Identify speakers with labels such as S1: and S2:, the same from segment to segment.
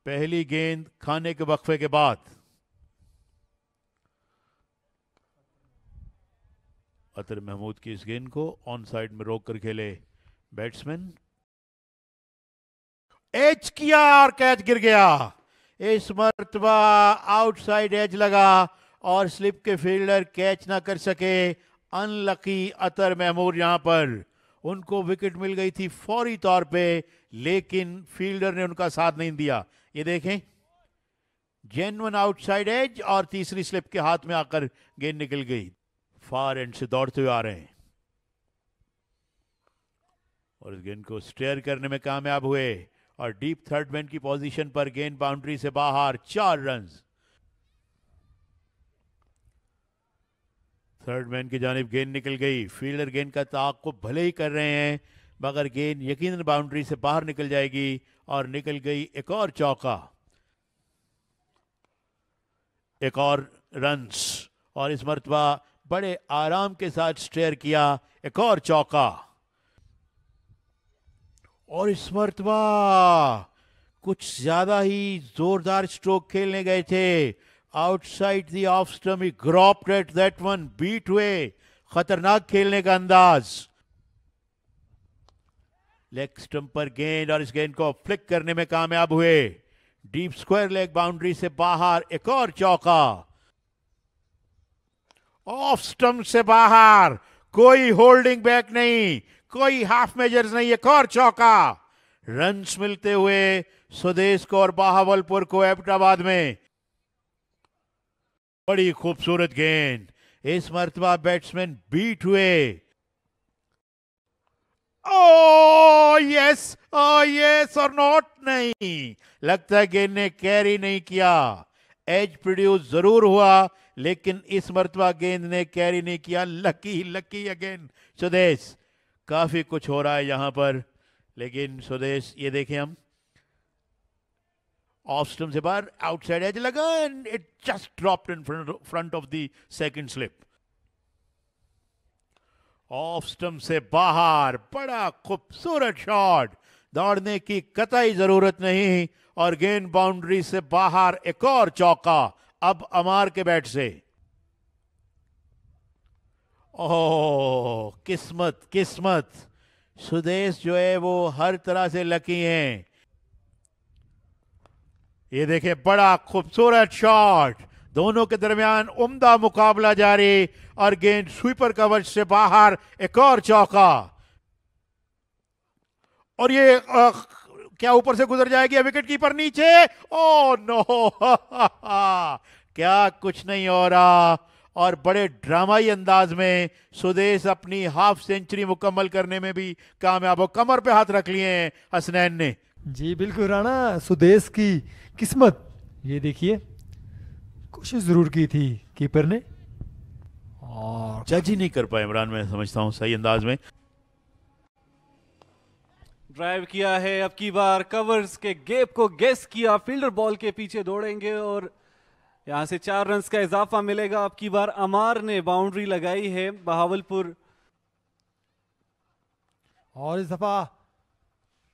S1: पहली गेंद खाने के वक्फे के बाद। अतर महमूद की इस गेंद को ऑन साइड में रोक कर खेले बैट्समैन। एज किया और कैच गिर गया। इस मर्तबा आउटसाइड एज लगा और स्लिप के फील्डर कैच ना कर सके। अनलकी अतर महमूद यहां पर, उनको विकेट मिल गई थी फौरी तौर पे, लेकिन फील्डर ने उनका साथ नहीं दिया। ये देखें, जेन्युइन आउटसाइड एज और तीसरी स्लिप के हाथ में आकर गेंद निकल गई। फार एंड से दौड़ते हुए आ रहे हैं और इस गेंद को स्टेयर करने में कामयाब हुए और डीप थर्ड मैन की पोजीशन पर गेंद बाउंड्री से बाहर। 4 रन। थर्ड मैन की जानिब गेंद निकल गई। फील्डर गेंद का ताक़ुब भले ही कर रहे हैं, मगर गेंद यकीनन बाउंड्री से बाहर निकल जाएगी और निकल गई एक और चौका, एक और रन्स। और इस मर्तबा बड़े आराम के साथ स्टेयर किया, एक और चौका। और इस मर्तबा कुछ ज्यादा ही जोरदार स्ट्रोक खेलने गए थे। Outside the off stump, he groped at that one, beat हुए। खतरनाक खेलने का अंदाज। लेग स्टंप पर गेंद और इस गेंद को फ्लिक करने में कामयाब हुए। डीप स्क्वायर लेग बाउंड्री से बाहर, एक और चौका। ऑफ स्टंप से बाहर, कोई होल्डिंग बैक नहीं, कोई हाफ मेजर्स नहीं, एक और चौका। रन्स मिलते हुए स्वदेश को और बहावलपुर को एबटाबाद में। बड़ी खूबसूरत गेंद। इस मर्तबा बैट्समैन बीट हुए। ओ यस, ओ यस और नॉट, नहीं लगता है गेंद ने कैरी नहीं किया। एज प्रोड्यूस जरूर हुआ, लेकिन इस मर्तबा गेंद ने कैरी नहीं किया। लकी लकी अगेन स्वदेश। काफी कुछ हो रहा है यहां पर, लेकिन स्वदेश, ये देखें हम, ऑफ स्टंप से बाहर, आउटसाइड एज लगा and it just dropped in front of the second slip. Off stump से बाहर, बड़ा खूबसूरत शॉट। दौड़ने की कतई जरूरत नहीं और गेंद बाउंड्री से बाहर, एक और चौका। अब अमार के बैट से। ओह, किस्मत किस्मत। सुदेश जो है वो हर तरह से लकी हैं। ये देखें, बड़ा खूबसूरत शॉट। दोनों के दरमियान उम्दा मुकाबला जारी और गेंद स्वीपर कवच से बाहर, एक और चौका। और ये क्या ऊपर से गुजर जाएगी? विकेट कीपर नीचे। ओ नो क्या कुछ नहीं हो रहा। और बड़े ड्रामाई अंदाज में सुदेश अपनी हाफ सेंचुरी मुकम्मल करने में भी कामयाब हो। कमर पे हाथ रख लिए हैं हसनैन ने।
S2: जी बिल्कुल राणा, सुदेश की किस्मत। ये देखिए, कोशिश जरूर की थी कीपर ने और
S1: जज ही नहीं कर पाए इमरान, मैं समझता हूं सही अंदाज में।
S3: ड्राइव किया है, अब की बार कवर्स के गैप को गेस किया, फील्डर बॉल के पीछे दौड़ेंगे और यहां से 4 रन्स का इजाफा मिलेगा। अब की बार अमार ने बाउंड्री लगाई है बहावलपुर।
S2: और इस दफा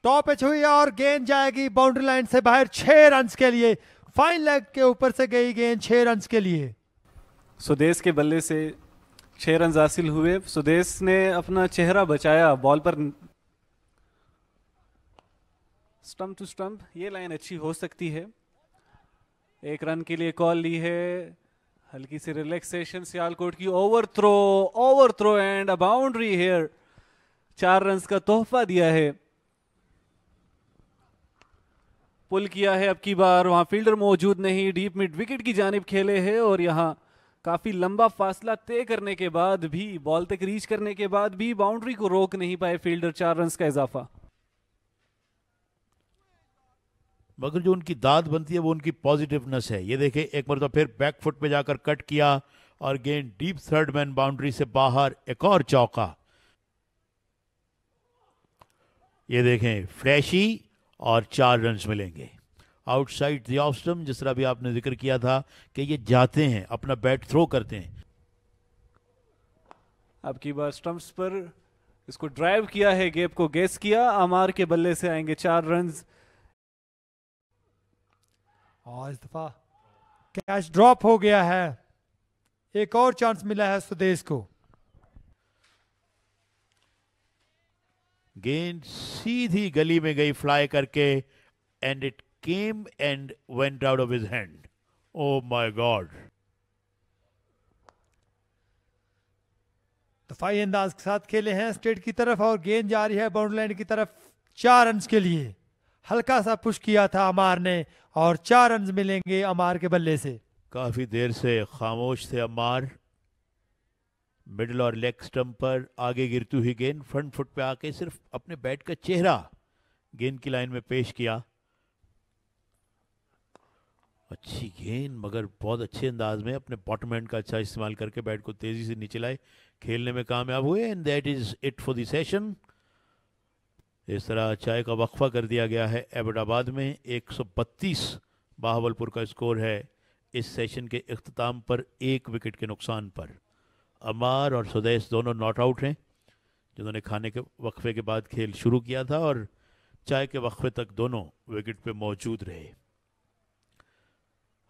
S2: टॉप एच हुई और गेंद जाएगी बाउंड्री लाइन से बाहर 6 रन के लिए। फाइन लेग के ऊपर से गई गेंद 6 रन के लिए।
S3: सुदेश के बल्ले से 6 रन हासिल हुए। सुदेश ने अपना चेहरा बचाया बॉल पर। स्टंप टू स्टंप, ये लाइन अच्छी हो सकती है। 1 रन के लिए कॉल ली है। हल्की सी रिलैक्सेशन सियालकोट की। Over throw and a boundary here. 4 run का तोहफा दिया है। पुल किया है अब की बार, वहां फील्डर मौजूद नहीं। डीप मिड विकेट की जानिब खेले हैं और यहां काफी लंबा फासला तय करने के बाद भी, बॉल तक रीच करने के बाद भी बाउंड्री को रोक नहीं पाए फील्डर। 4 रन का इजाफा।
S1: मगर जो उनकी दाद बनती है वो उनकी पॉजिटिवनेस है। ये देखें, एक बार तो फिर बैक फुट पे जाकर कट किया और गेंद डीप थर्ड मैन बाउंड्री से बाहर, एक और चौका। ये देखें, फ्लैशी और 4 रन मिलेंगे। आउटसाइड द ऑफ स्टंप, जिस तरह भी आपने जिक्र किया था कि ये जाते हैं, अपना बैट थ्रो करते हैं।
S3: अब की बार स्टंप्स पर इसको ड्राइव किया है, गैप को गेस किया। अमार के बल्ले से आएंगे 4 रन।
S2: और इस दफा कैच ड्रॉप हो गया है। एक और चांस मिला है स्वदेश को।
S1: गेंद सीधी गली में गई फ्लाई करके, and it came and went out of his hand. Oh my god.
S2: दफाई अंदाज के साथ खेले हैं स्ट्रेट की तरफ और गेंद जा रही है बाउंड्री लाइन की तरफ 4 रन के लिए। हल्का सा पुश किया था अमार ने और 4 रन मिलेंगे अमार के बल्ले से।
S1: काफी देर से खामोश थे अमार। मिडल और लेग स्टंप पर आगे गिरती हुई गेंद फ्रंट फुट पे आके सिर्फ अपने बैट का चेहरा गेंद की लाइन में पेश किया। अच्छी गेंद, मगर बहुत अच्छे अंदाज में अपने बॉटम हैंड का अच्छा इस्तेमाल करके बैट को तेजी से नीचे लाए, खेलने में कामयाब हुए। And that is it for the session. इस तरह चाय का वक्फा कर दिया गया है एबटाबाद में। 132 बहावलपुर का स्कोर है इस सेशन के इख्तिताम पर 1 विकेट के नुकसान पर। अमार और स्वदेश दोनों नॉट आउट हैं, जिन्होंने खाने के वक्फे के बाद खेल शुरू किया था और चाय के वक्फे तक दोनों विकेट पे मौजूद रहे।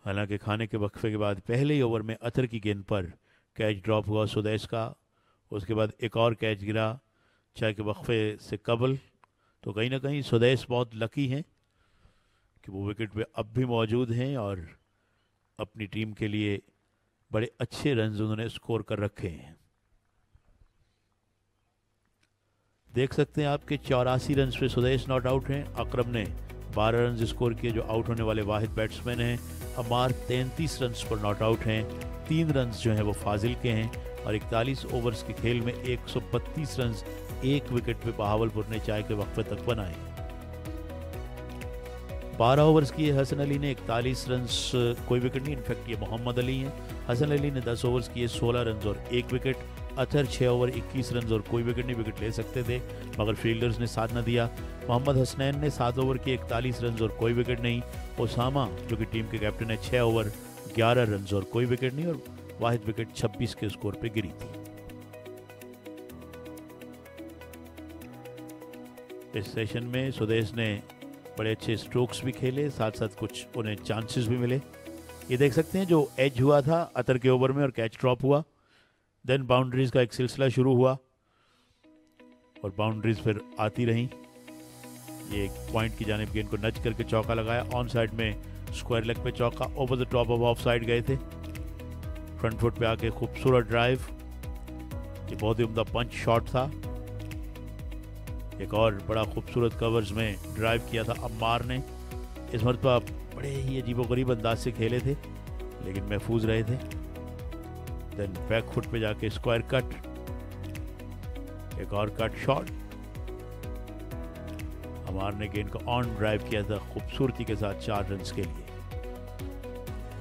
S1: हालांकि खाने के वक्फे के बाद पहले ही ओवर में अतर की गेंद पर कैच ड्रॉप हुआ स्वदेश का। उसके बाद एक और कैच गिरा चाय के वक्फे से कबल। तो कहीं ना कहीं स्वदेश बहुत लकी हैं कि वो विकेट पे अब भी मौजूद हैं और अपनी टीम के लिए बड़े अच्छे रन उन्होंने स्कोर कर रखे हैं। देख सकते हैं आपके 84 रन पे स्वदेश नॉट आउट हैं। अकरम ने 12 रन स्कोर किए, जो आउट होने वाले वाहिद बैट्समैन हैं। अमार 33 रन पर नॉट आउट हैं। 3 रन जो हैं वो फाजिल के हैं और 41 ओवर्स के खेल में 132 रन 1 विकेट पे बहावलपुर ने चाय के वक्फे तक बनाए। 12 ओवर्स किए हसन अली ने, 41 रन कोई विकेट नहीं, इनफैक्ट ये मोहम्मद अली हैं। हसन अली ने 10 ओवर्स किए 16 रन और 1 विकेट। अतर 6 ओवर 21 रन और कोई विकेट नहीं, विकेट ले सकते थे मगर फील्डर्स ने साथ न दिया। मोहम्मद हसनैन ने 7 ओवर किए 41 रन और कोई विकेट नहीं। ओसामा जो कि टीम के कैप्टन है 6 ओवर 11 रन और कोई विकेट नहीं और वाहिद विकेट 26 के स्कोर पे गिरी थी। इस सेशन में स्वदेश ने बड़े अच्छे स्ट्रोक्स भी खेले, साथ साथ कुछ उन्हें चांसेस भी मिले। ये देख सकते हैं जो एज हुआ था अतर के ओवर में और कैच ड्रॉप हुआ। देन बाउंड्रीज का एक सिलसिला शुरू हुआ और बाउंड्रीज फिर आती रहीं। ये एक पॉइंट की जानिब गेंद को नच करके चौका लगाया। ऑन साइड में स्क्वायर लेग पे चौका, over the top of of side गए थे। फ्रंट फुट पे आके खूबसूरत ड्राइव, ये बहुत ही उम्दा पंच शॉट था। एक और बड़ा खूबसूरत कवर्स में ड्राइव किया था अम्मार ने। इस मरतबा बड़े ही अजीबोगरीब अंदाज से खेले थे लेकिन महफूज रहे थे। देन बैक फुट पे जाके स्क्वायर कट, एक और कट शॉट। अम्मार ने गेंद को ऑन ड्राइव किया था खूबसूरती के साथ 4 रन के लिए।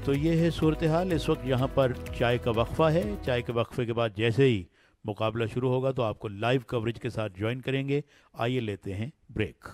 S1: तो ये है सूरत हाल इस वक्त यहाँ पर। चाय का वक्फा है। चाय के वक्फे के बाद जैसे ही मुकाबला शुरू होगा तो आपको लाइव कवरेज के साथ ज्वाइन करेंगे। आइए लेते हैं ब्रेक।